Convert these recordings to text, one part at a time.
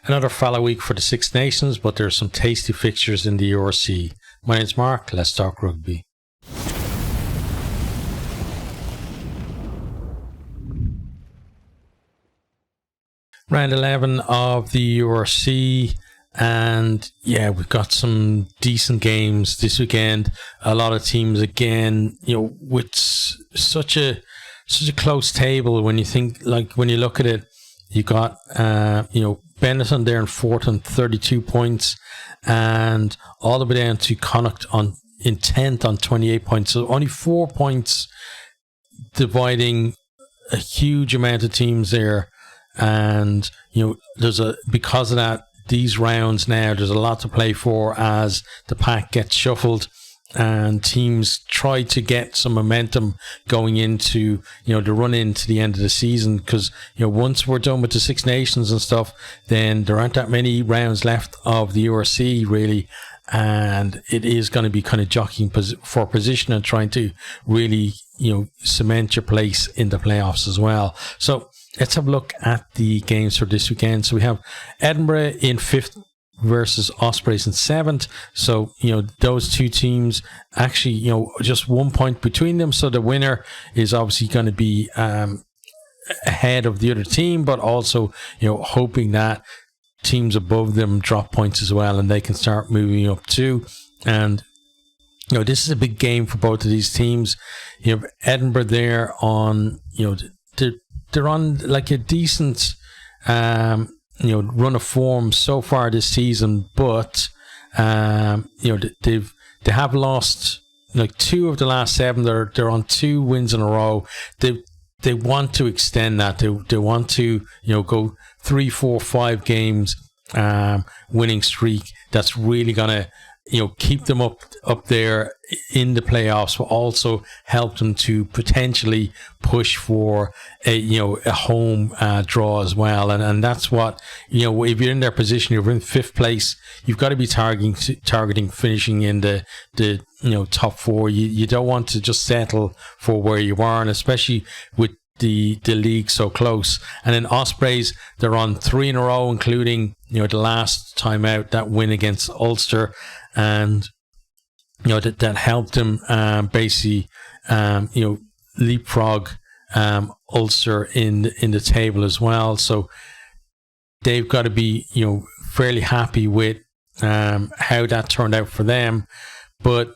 Another fallow week for the Six Nations, but there are some tasty fixtures in the URC. My name's Mark, let's talk rugby. Round 11 of the URC, and yeah, we've got some decent games this weekend. A lot of teams again, with such a close table. When you think, when you look at it, you got Benetton there in fourth on 32 points, and all the way down to Connacht in 10th on 28 points. So only 4 points dividing a huge amount of teams there. And because of that, these rounds now, there's a lot to play for as the pack gets shuffled and teams try to get some momentum going into the run into the end of the season, because once we're done with the Six Nations and stuff, then there aren't that many rounds left of the URC really, and it is going to be kind of jockeying for position and trying to really cement your place in the playoffs as well. So let's have a look at the games for this weekend. So we have Edinburgh in 5th versus Ospreys in 7th. So, those two teams actually, just 1 point between them. So the winner is obviously going to be ahead of the other team, but also, hoping that teams above them drop points as well and they can start moving up too. And, this is a big game for both of these teams. Edinburgh there on, they're on like a decent run of form so far this season, but they have lost 2 of the last 7. They're on 2 wins in a row. They want to extend that. They want to go 3, 4, 5 games winning streak. That's really gonna keep them up there in the playoffs, but also help them to potentially push for a home draw as well. And that's what, if you're in their position, you're in 5th place, you've got to be targeting finishing in the top 4. You don't want to just settle for where you are, and especially with the league so close. And then Ospreys, they're on 3 in a row, including the last time out, that win against Ulster, and that helped them basically leapfrog Ulster in the table as well. So they've got to be fairly happy with how that turned out for them. But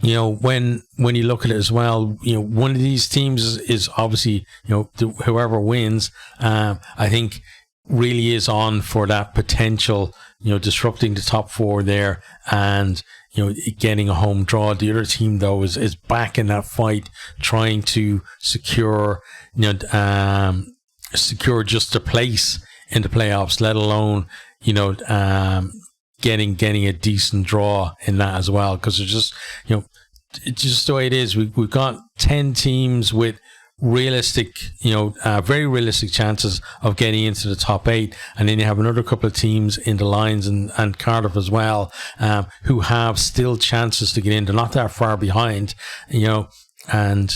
when you look at it as well, one of these teams is obviously whoever wins, I think really is on for that potential, disrupting the top 4 there and getting a home draw. The other team though is back in that fight, trying to secure just a place in the playoffs, let alone getting a decent draw in that as well, because it's just it's just the way it is. We've got 10 teams with realistic, very realistic chances of getting into the top 8, and then you have another couple of teams in the Lions and Cardiff as well, who have still chances to get in. They're not that far behind, and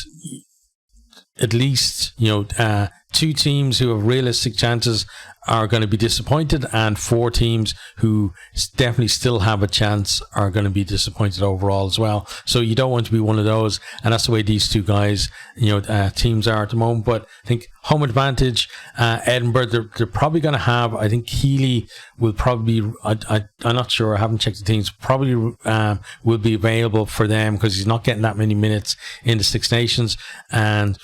at least 2 teams who have realistic chances are going to be disappointed, and 4 teams who definitely still have a chance are going to be disappointed overall as well. So you don't want to be one of those, and that's the way these two guys, teams are at the moment. But I think home advantage, Edinburgh, they're probably going to have, I think Healy will probably, I'm not sure, I haven't checked the teams, probably will be available for them because he's not getting that many minutes in the Six Nations, and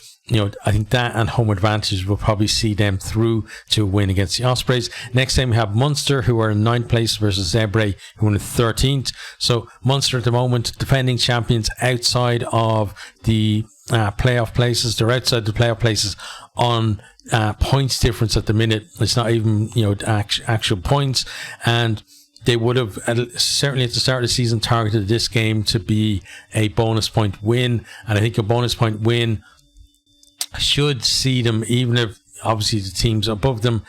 I think that and home advantage will probably see them through to a win against the Ospreys. Next time we have Munster, who are in 9th place, versus Zebre, who are in 13th. So Munster at the moment, defending champions outside of the playoff places. They're outside the playoff places on points difference at the minute. It's not even actual points, and they would have certainly at the start of the season targeted this game to be a bonus point win, and I think a bonus point win should see them, even if obviously the teams above them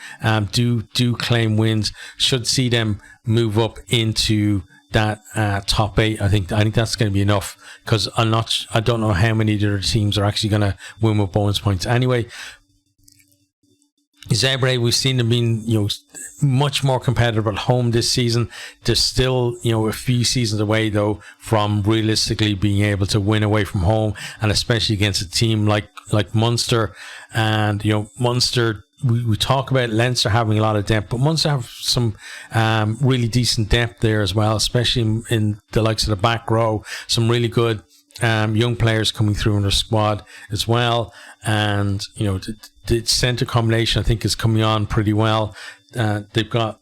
do claim wins, should see them move up into that top 8. I think that's going to be enough, because I don't know how many of the other teams are actually going to win with bonus points anyway. Zebre, we've seen them being, much more competitive at home this season. They're still, a few seasons away though from realistically being able to win away from home, and especially against a team like Munster. And Munster, we talk about Leinster having a lot of depth, but Munster have some really decent depth there as well, especially in the likes of the back row. Some really good young players coming through in their squad as well. And the centre combination, I think, is coming on pretty well. They've got,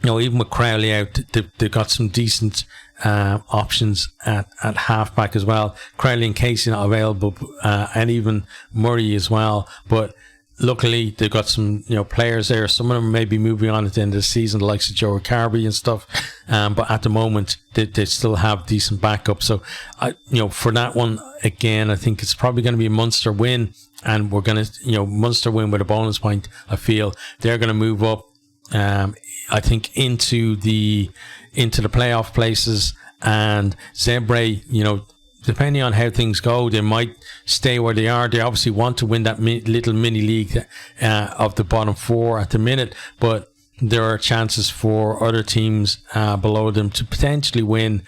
even with Crowley out, they've got some decent options at halfback as well. Crowley and Casey not available, and even Murray as well. But luckily, they've got some players there. Some of them may be moving on at the end of the season, the likes of Joe Carby and stuff. But at the moment, they still have decent backup. So, for that one, again, I think it's probably going to be a Munster win. And we're going to, Munster win with a bonus point. I feel they're going to move up, I think, into the playoff places. And Zebre, depending on how things go, they might stay where they are. They obviously want to win that little mini league of the bottom four at the minute, but there are chances for other teams below them to potentially win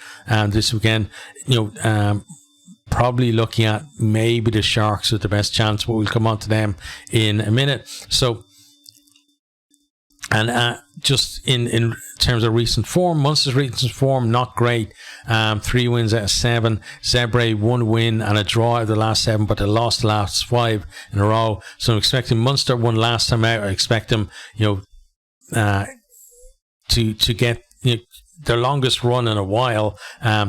this weekend. Probably looking at maybe the Sharks with the best chance, but we'll come on to them in a minute. So, and just in terms of recent form, Munster's recent form, not great. 3 wins out of 7. Zebre, 1 win and a draw out of the last 7, but they lost the last 5 in a row. So I'm expecting Munster won last time out. I expect them, to get their longest run in a while,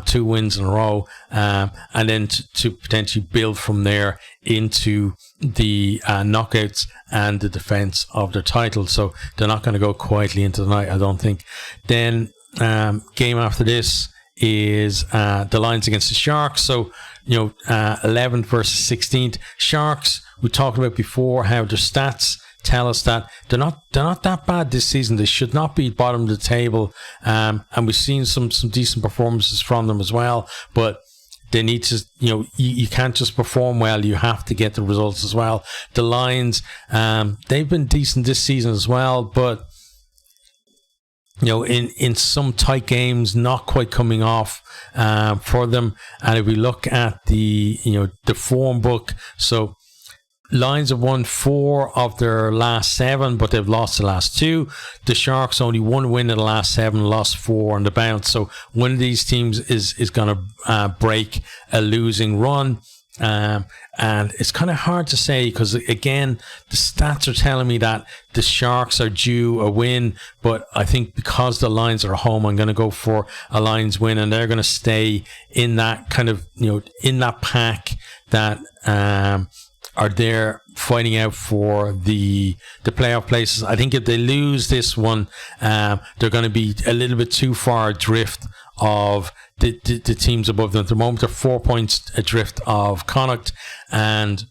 2 wins in a row, and then to potentially build from there into the knockouts and the defence of their title. So they're not going to go quietly into the night, I don't think. Then game after this is the Lions against the Sharks. So 11th versus 16th. Sharks, we talked about before how their stats tell us that they're not that bad this season. They should not be bottom of the table, and we've seen some decent performances from them as well. But they need to, you can't just perform well. You have to get the results as well. The Lions, they've been decent this season as well, but in some tight games, not quite coming off for them. And if we look at the form book, so Lions have won 4 of their last 7, but they've lost the last 2. The Sharks only 1 win in the last 7, lost 4 on the bounce. So one of these teams is going to break a losing run. And it's kind of hard to say because, again, the stats are telling me that the Sharks are due a win. But I think because the Lions are home, I'm going to go for a Lions win. And they're going to stay in that kind of, in that pack that are there fighting out for the playoff places. I think if they lose this one, they're going to be a little bit too far adrift of the teams above them. At the moment, they're 4 points adrift of Connacht, and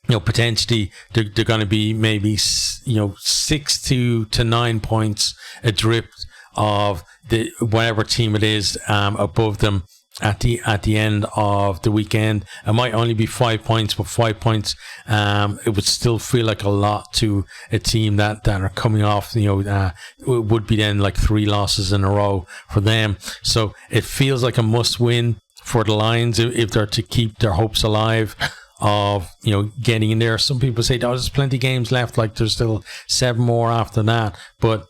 potentially they're going to be maybe 6 to 9 points adrift of the whatever team it is above them at the end of the weekend. It might only be 5 points, but 5 points, it would still feel like a lot to a team that are coming off, it would be then like 3 losses in a row for them. So it feels like a must win for the Lions if they're to keep their hopes alive of getting in there. Some people say there's plenty of games left, like there's still 7 more after that, but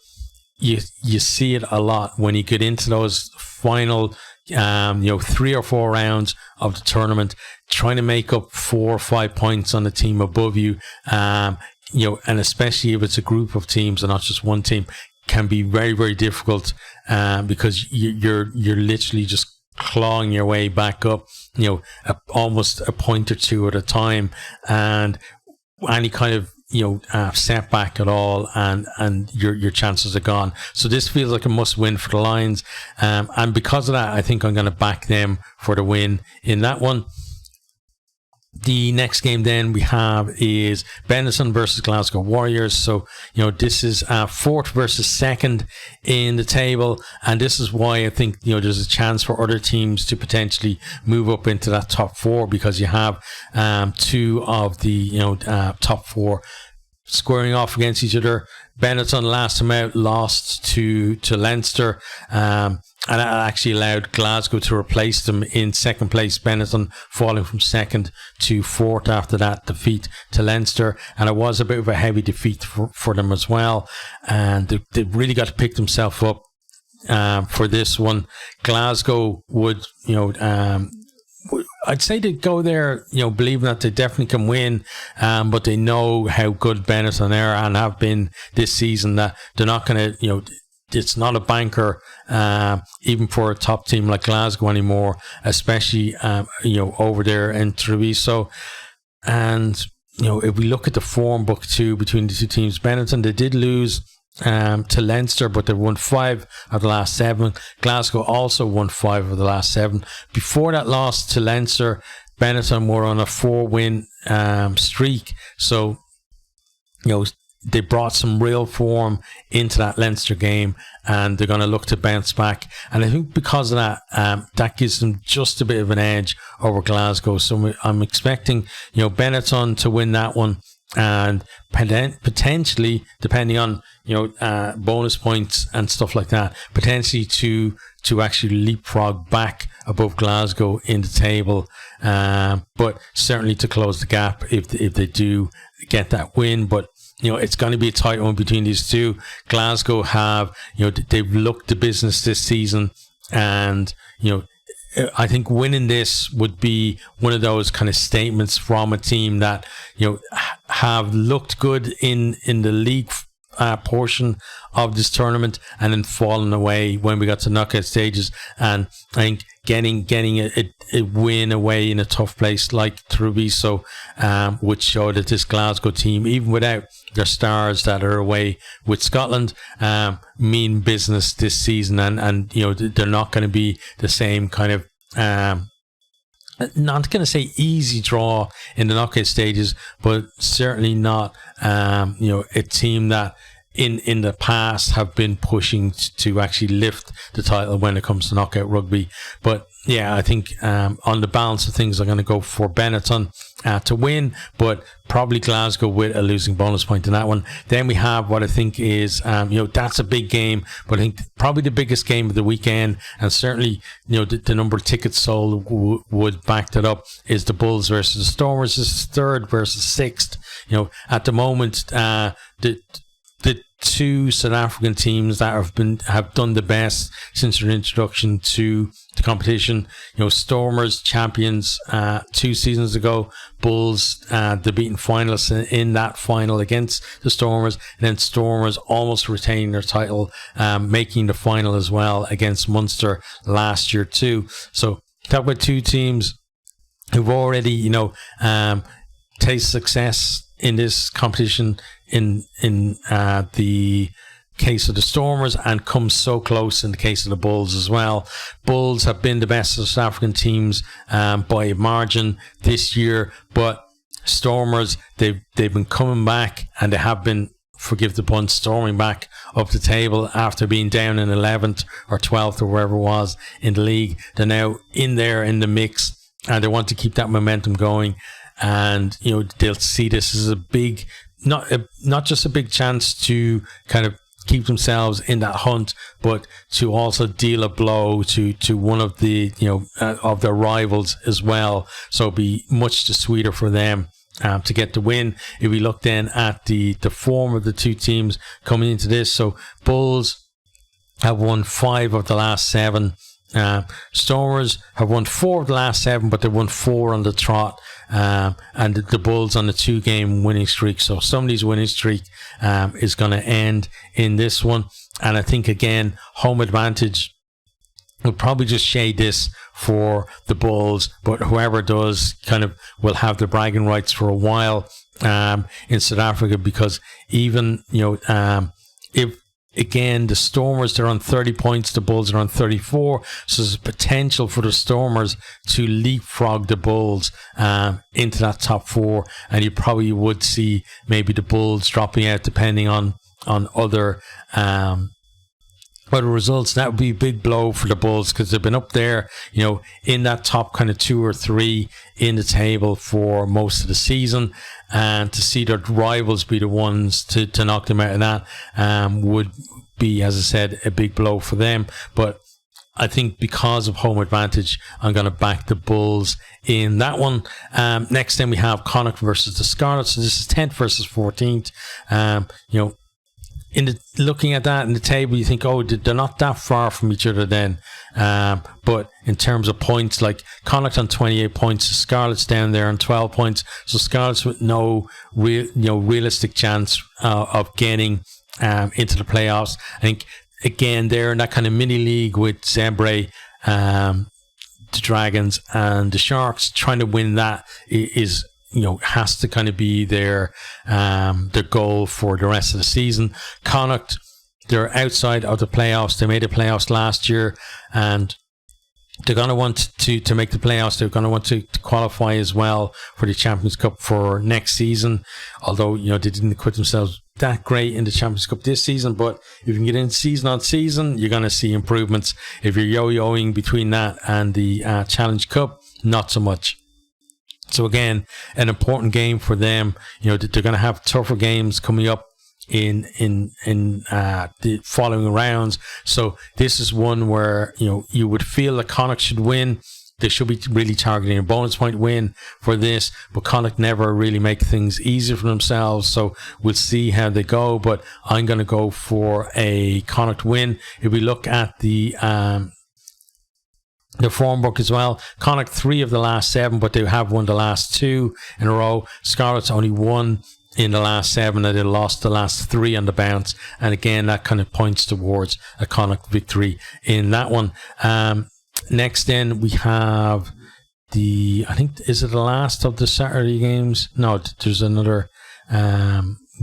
you see it a lot when you get into those final 3 or 4 rounds of the tournament, trying to make up 4 or 5 points on the team above you, and especially if it's a group of teams and not just one team, can be very, very difficult, because you're literally just clawing your way back up, almost a point or 2 at a time, and any kind of setback at all, and your chances are gone. So this feels like a must win for the Lions, and because of that, I think I'm going to back them for the win in that one. The next game then we have is Benetton versus Glasgow Warriors. So, this is 4th versus 2nd in the table. And this is why I think, there's a chance for other teams to potentially move up into that top 4, because you have 2 of the, top 4 squaring off against each other. Benetton last time out lost to Leinster, and that actually allowed Glasgow to replace them in second place. Benetton falling from second to fourth after that defeat to Leinster, and it was a bit of a heavy defeat for them as well. And they really got to pick themselves up for this one. Glasgow would, I'd say they go there, believing that they definitely can win, but they know how good Benetton are and have been this season, that they're not going to, it's not a banker, even for a top team like Glasgow anymore, especially, over there in Treviso. And, if we look at the form book too between the two teams, Benetton, they did lose to Leinster, but they won 5 of the last 7. Glasgow also won 5 of the last 7. Before that loss to Leinster, Benetton were on a 4-win streak. So, they brought some real form into that Leinster game, and they're going to look to bounce back. And I think because of that, that gives them just a bit of an edge over Glasgow. So I'm expecting, Benetton to win that one, and potentially, depending on bonus points and stuff like that, potentially to actually leapfrog back above Glasgow in the table, but certainly to close the gap if they do get that win. But it's going to be a tight one between these two. Glasgow have, they've looked the business this season, and I think winning this would be one of those kind of statements from a team that have looked good in the league portion of this tournament, and then fallen away when we got to knockout stages. And I think getting a win away in a tough place like Treviso would show that this Glasgow team, even without their stars that are away with Scotland, mean business this season, and they're not going to be the same kind of not going to say easy draw in the knockout stages, but certainly not a team that in the past have been pushing to actually lift the title when it comes to knockout rugby. But yeah, I think on the balance of things, I'm going to go for Benetton to win, but probably Glasgow with a losing bonus point in that one. Then we have what I think is, that's a big game, but I think probably the biggest game of the weekend, and certainly, the number of tickets sold would back that up, is the Bulls versus the Stormers. This is 3rd versus 6th. At the moment, the two South African teams that have done the best since their introduction to the competition. Stormers champions 2 seasons ago. Bulls the beaten finalists in that final against the Stormers, and then Stormers almost retaining their title, making the final as well against Munster last year too. So talk about two teams who've already taste success in this competition in the case of the Stormers, and come so close in the case of the Bulls as well. Bulls have been the best of South African teams by a margin this year, but Stormers, they've been coming back, and they have been, forgive the pun, storming back up the table after being down in 11th or 12th or wherever it was in the league. They're now in there in the mix, and they want to keep that momentum going. And they'll see this as a big, not just a big chance to kind of keep themselves in that hunt, but to also deal a blow to one of the of their rivals as well. So it'll be much sweeter for them to get the win. If we look then at the form of the two teams coming into this, so Bulls have won 5 of the last 7. Stormers have won 4 of the last 7, but they won 4 on the trot, and the Bulls on a 2-game winning streak. So somebody's winning streak is going to end in this one, and I think again home advantage will probably just shade this for the Bulls, but whoever does kind of will have the bragging rights for a while in South Africa, because even if again, the Stormers, they're on 30 points, the Bulls are on 34. So there's potential for the Stormers to leapfrog the Bulls into that top 4. And you probably would see maybe the Bulls dropping out depending on other results. That would be a big blow for the Bulls, because they've been up there, in that top kind of 2 or 3 in the table for most of the season. and to see their rivals be the ones to knock them out of that would be, as I said, a big blow for them. But I think because of home advantage, I'm going to back the Bulls in that one. Next, then we have Connacht versus the Scarlets. So this is 10th versus 14th. Looking at that in the table, you think, oh, they're not that far from each other then. But in terms of points, like Connacht on 28 points, the Scarlets down there on 12 points. So Scarlets with no realistic chance of getting into the playoffs. I think, again, they're in that kind of mini league with Zebre, the Dragons and the Sharks. Trying to win that is, has to kind of be their goal for the rest of the season. Connacht, they're outside of the playoffs. They made the playoffs last year, and they're going to want to make the playoffs. They're going to want to qualify as well for the Champions Cup for next season. Although, they didn't equip themselves that great in the Champions Cup this season, but if you can get in season on season, you're going to see improvements. If you're yo-yoing between that and the Challenge Cup, not so much. So again, an important game for them. They're going to have tougher games coming up in the following rounds. So this is one where you would feel that Connacht should win. They should be really targeting a bonus point win for this, but Connacht never really make things easy for themselves. So we'll see how they go, but I'm going to go for a Connacht win. If we look at the form book as well, Connacht 3 of the last 7, but they have won the last 2 in a row. Scarlets only 1 in the last 7, and they lost the last 3 on the bounce. And again, that kind of points towards a Connacht victory in that one. Next, then we have is it the last of the Saturday games? No, there's another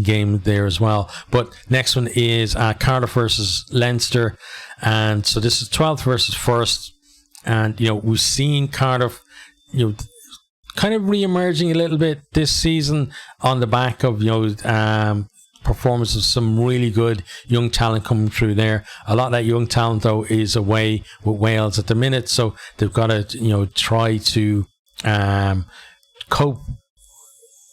game there as well. But next one is Cardiff versus Leinster, and so this is 12th versus 1st. And we've seen Cardiff, kind of re-emerging a little bit this season on the back of performance of some really good young talent coming through there. A lot of that young talent, though, is away with Wales at the minute, so they've got to try to cope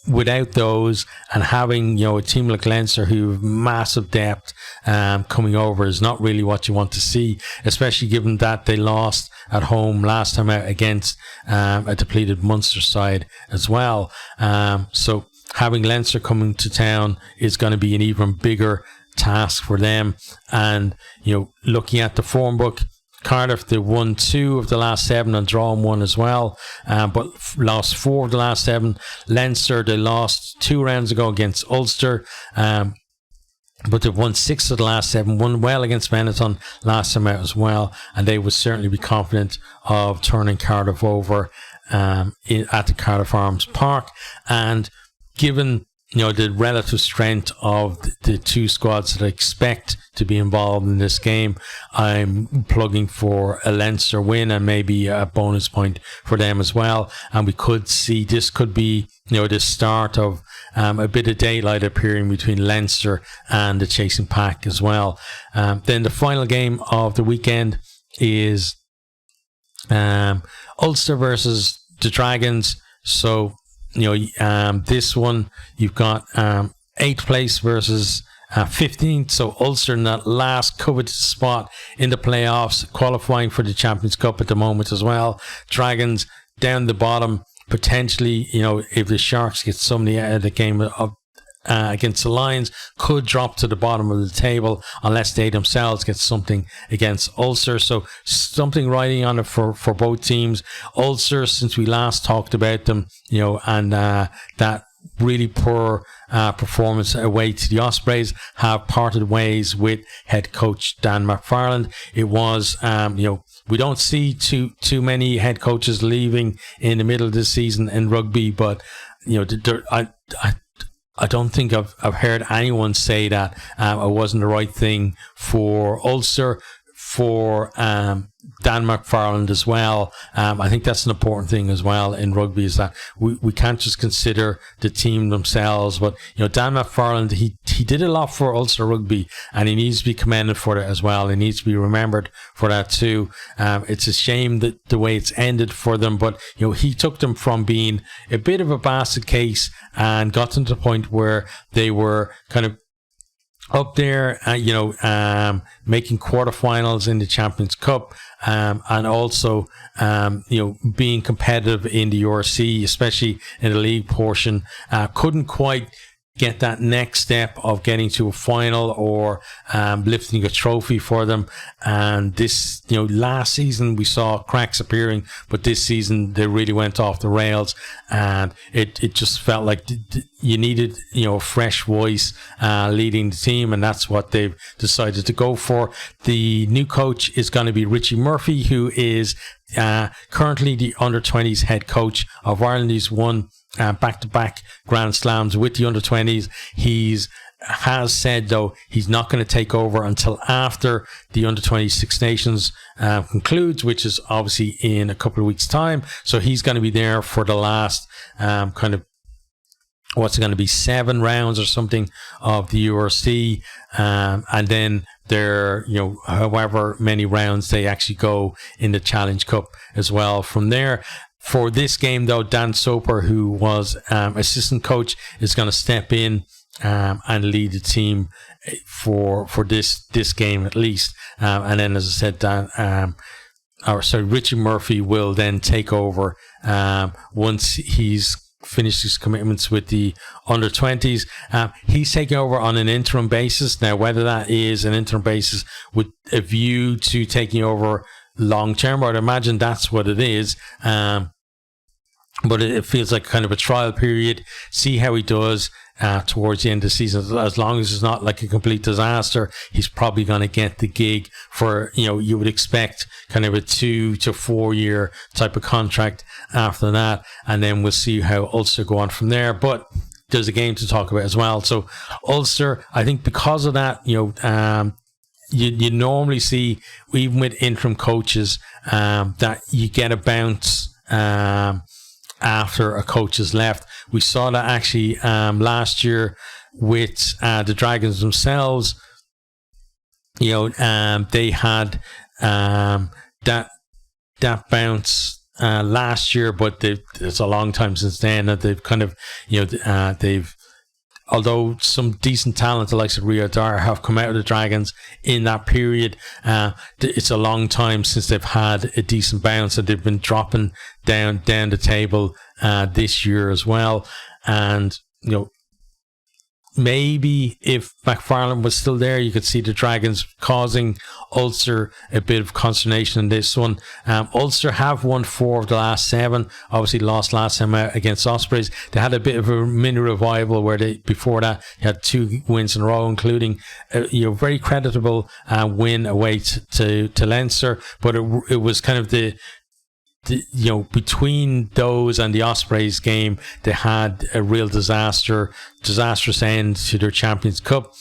without those, and having a team like Leinster who have massive depth coming over is not really what you want to see, especially given that they lost at home last time out against a depleted Munster side as well. So having Leinster coming to town is going to be an even bigger task for them. And looking at the form book, Cardiff, they won 2 of the last 7 and drawn 1 as well, but lost 4 of the last 7. Leinster, they lost 2 rounds ago against Ulster, but they've won 6 of the last 7, won well against Benetton last time out as well, and they would certainly be confident of turning Cardiff over at the Cardiff Arms Park. And given the relative strength of the 2 squads that I expect to be involved in this game, I'm plugging for a Leinster win and maybe a bonus point for them as well. And we could see this could be the start of a bit of daylight appearing between Leinster and the chasing pack as well. Then the final game of the weekend is Ulster versus the Dragons. So this one, you've got 8th place versus 15th. So Ulster in that last coveted spot in the playoffs, qualifying for the Champions Cup at the moment as well. Dragons down the bottom, potentially, if the Sharks get somebody out of the game against the Lions, could drop to the bottom of the table unless they themselves get something against Ulster. So something riding on it for both teams. Ulster, since we last talked about them, and that really poor performance away to the Ospreys, have parted ways with head coach Dan McFarland. It was, we don't see too many head coaches leaving in the middle of the season in rugby, but I don't think I've heard anyone say that it wasn't the right thing for Ulster. for Dan McFarland as well. I think that's an important thing as well in rugby, is that we can't just consider the team themselves, but Dan McFarland, he did a lot for Ulster rugby, and he needs to be commended for it as well. He needs to be remembered for that too. It's a shame that the way it's ended for them, but he took them from being a bit of a basket case and got them to the point where they were kind of up there, making quarterfinals in the Champions Cup, and also, being competitive in the URC, especially in the league portion. Couldn't quite get that next step of getting to a final or lifting a trophy for them. And this, last season we saw cracks appearing, but this season they really went off the rails, and it just felt like you needed, a fresh voice leading the team, and that's what they've decided to go for. The new coach is going to be Richie Murphy, who is currently the under-20s head coach of Ireland. He's won back-to-back Grand Slams with the under-20s. Has said, though, he's not going to take over until after the under-20 Six Nations concludes, which is obviously in a couple of weeks' time. So he's going to be there for the last what's it going to be, 7 rounds or something of the URC, and then there, however many rounds they actually go in the Challenge Cup as well from there. For this game, though, Dan Soper, who was assistant coach, is going to step in and lead the team for this game at least. And then, as I said, Richie Murphy will then take over once he's finished his commitments with the under-20s. He's taking over on an interim basis. Now, whether that is an interim basis with a view to taking over long-term, I'd imagine that's what it is. But it feels like kind of a trial period, see how he does towards the end of the season. As long as it's not like a complete disaster, he's probably going to get the gig for, you would expect kind of a 2 to 4 year type of contract after that. And then we'll see how Ulster go on from there. But there's a game to talk about as well. So Ulster, I think because of that, you normally see, even with interim coaches, that you get a bounce after a coach has left. We saw that actually last year with the Dragons themselves. They had that bounce last year, but it's a long time since then that they've kind of, they've, although some decent talent, the likes of Rio Dar, have come out of the Dragons in that period, it's a long time since they've had a decent bounce, and they've been dropping down the table this year as well. And maybe if McFarland was still there, you could see the Dragons causing Ulster a bit of consternation in this one. Ulster have won 4 of the last 7. Obviously lost last time out against Ospreys. They had a bit of a mini revival where they, before that, had 2 wins in a row, including a very creditable win away to Leinster. But it was kind of the between those and the Ospreys game, they had a real disastrous end to their Champions Cup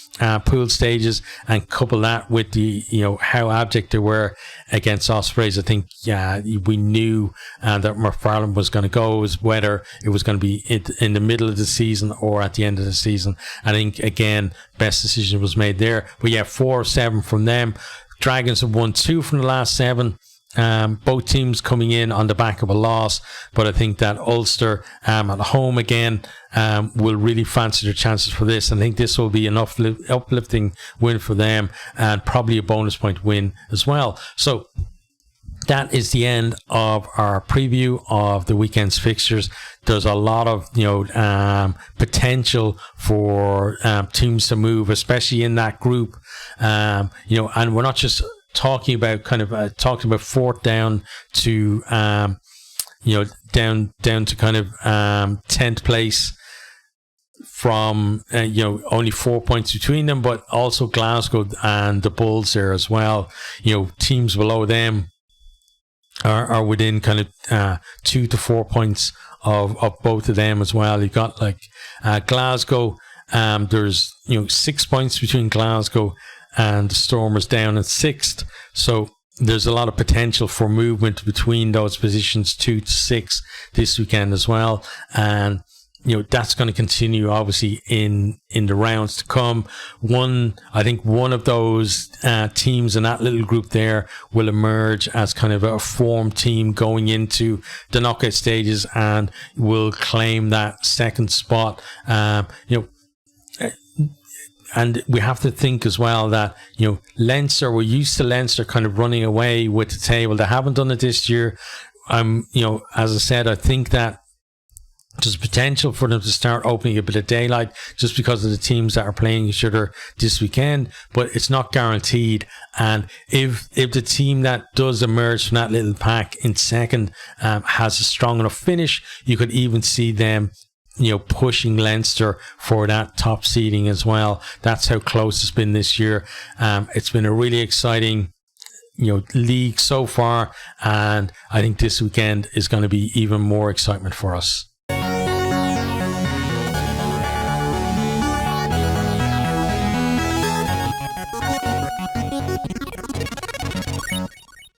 pool stages, and couple that with the how abject they were against Ospreys. I think we knew that McFarland was going to go. It was whether it was going to be in the middle of the season or at the end of the season. I think again, best decision was made there. But 4 of 7 from them. Dragons have won 2 from the last 7. Both teams coming in on the back of a loss, but I think that Ulster at home again will really fancy their chances for this. I think this will be an uplifting win for them, and probably a bonus point win as well. So that is the end of our preview of the weekend's fixtures. There's a lot of potential for teams to move, especially in that group. And we're not just talking about talking about 4th down to down to kind of 10th place from only 4 points between them, but also Glasgow and the Bulls there as well. Teams below them are within kind of 2 to 4 points of both of them as well. You've got like Glasgow There's 6 points between Glasgow and the Stormers down at 6th. So there's a lot of potential for movement between those positions 2 to 6 this weekend as well. And that's going to continue obviously in the rounds to come. I think one of those teams in that little group there will emerge as kind of a form team going into the knockout stages and will claim that second spot. And we have to think as well that, Leinster, we're used to Leinster kind of running away with the table. They haven't done it this year. As I said, I think that there's potential for them to start opening a bit of daylight just because of the teams that are playing each other this weekend, but it's not guaranteed. And if the team that does emerge from that little pack in second has a strong enough finish, you could even see them pushing Leinster for that top seeding as well. That's how close it's been this year. It's been a really exciting league so far, and I think this weekend is going to be even more excitement for us.